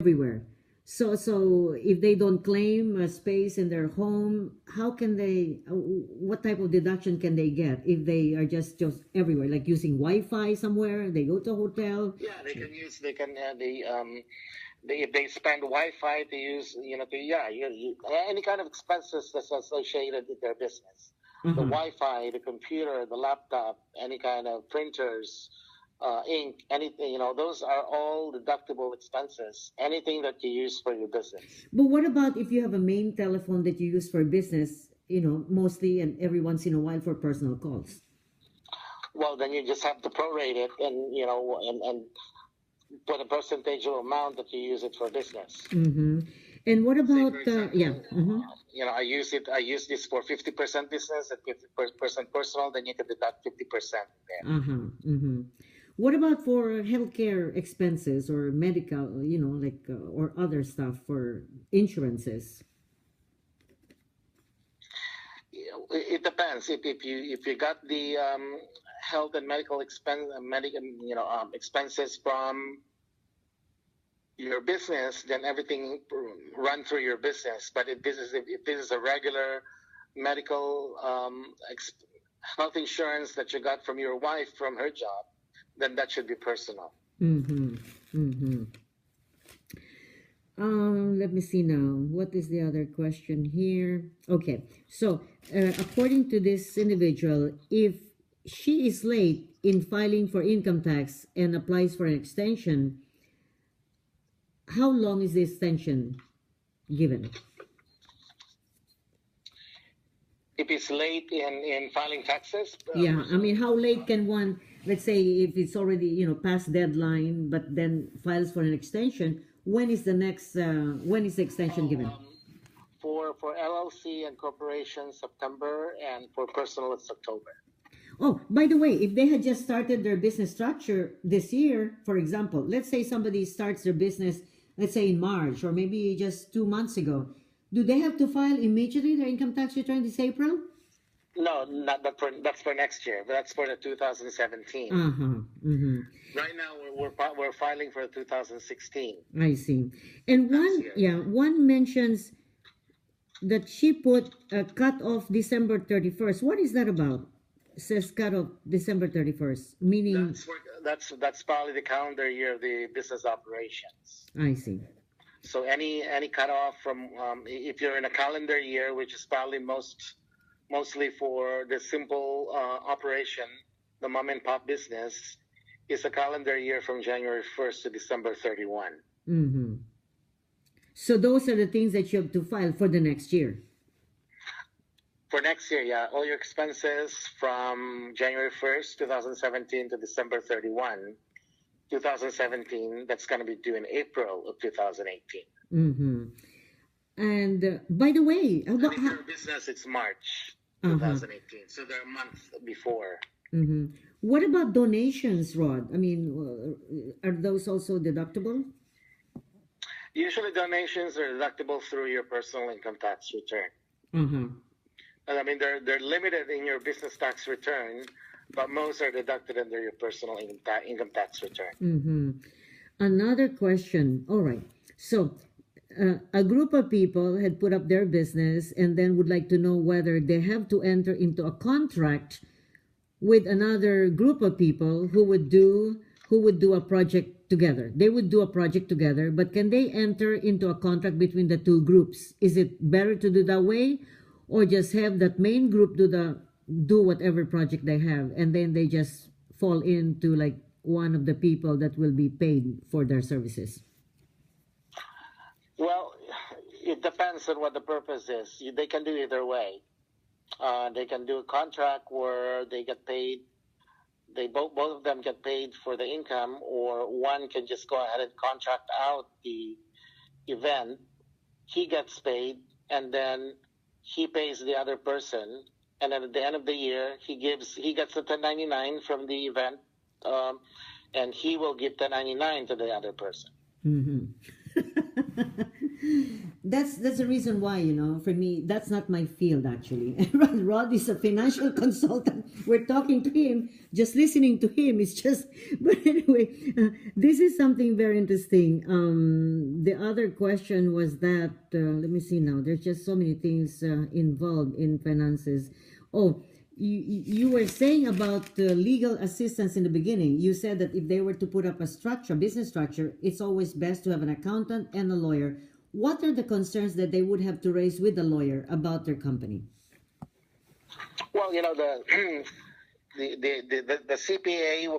everywhere. So if they don't claim a space in their home, how can they? What type of deduction can they get if they are just everywhere, like using Wi-Fi somewhere? They go to a hotel. Yeah, they can use. They can. If they spend Wi-Fi, they use. Any kind of expenses that's associated with their business. The Wi-Fi, the computer, the laptop, any kind of printers, ink, anything, those are all deductible expenses, anything that you use for your business. But what about if you have a main telephone that you use for business, mostly and every once in a while for personal calls? Well, then you just have to prorate it and put a percentage of amount that you use it for business. And what about, I use this for 50% business and 50% personal, then you can deduct 50% there. What about for healthcare expenses or medical, or other stuff for insurances? It depends. If you got the health and medical expenses from your business, then everything run through your business. But if this is a regular medical health insurance that you got from your wife from her job, then that should be personal. Let me see now. What is the other question here? Okay, so according to this individual, if she is late in filing for income tax and applies for an extension, how long is the extension given? If it's late in filing taxes? Yeah, I mean, how late can one, let's say if it's already, past deadline, but then files for an extension, when is the extension given? For LLC and corporations, September, and for personal, it's October. Oh, by the way, if they had just started their business structure this year, for example, let's say somebody starts their business, let's say in March or maybe just 2 months ago, do they have to file immediately their income tax return this April? No, that's for next year. That's for the 2017. Right now, we're filing for 2016. I see. And one mentions that she put a cut off December 31st. What is that about? It says cut off December 31st, meaning that's probably the calendar year of the business operations. I see. So any cutoff from if you're in a calendar year, which is probably mostly for the simple operation, the mom and pop business, is a calendar year from January 1st to December 31. So those are the things that you have to file for the next year. For next year, yeah, all your expenses from January 1st, 2017 to December 31, 2017, that's going to be due in April of 2018. And by the way, about your business, it's March 2018, so they're a month before. What about donations, Rod? I mean, are those also deductible? Usually donations are deductible through your personal income tax return. I mean, they're limited in your business tax return, but most are deducted under your personal income tax return. Another question. All right. So a group of people had put up their business and then would like to know whether they have to enter into a contract with another group of people who would do a project together. They would do a project together, but can they enter into a contract between the two groups? Is it better to do that way, or just have that main group do whatever project they have, and then they just fall into like one of the people that will be paid for their services? Well, it depends on what the purpose is. They can do either way. They can do a contract where they get paid. Both of them get paid for the income, or one can just go ahead and contract out the event. He gets paid, and then he pays the other person, and then at the end of the year, he gets the 1099 from the event, and he will give 1099 to the other person. That's the reason why, for me, that's not my field actually. Rod is a financial consultant. We're talking to him, just listening to him is just. But anyway, this is something very interesting. The other question was that let me see now. There's just so many things involved in finances. Oh, you were saying about legal assistance in the beginning. You said that if they were to put up a structure, business structure, it's always best to have an accountant and a lawyer. What are the concerns that they would have to raise with the lawyer about their company? Well, the CPA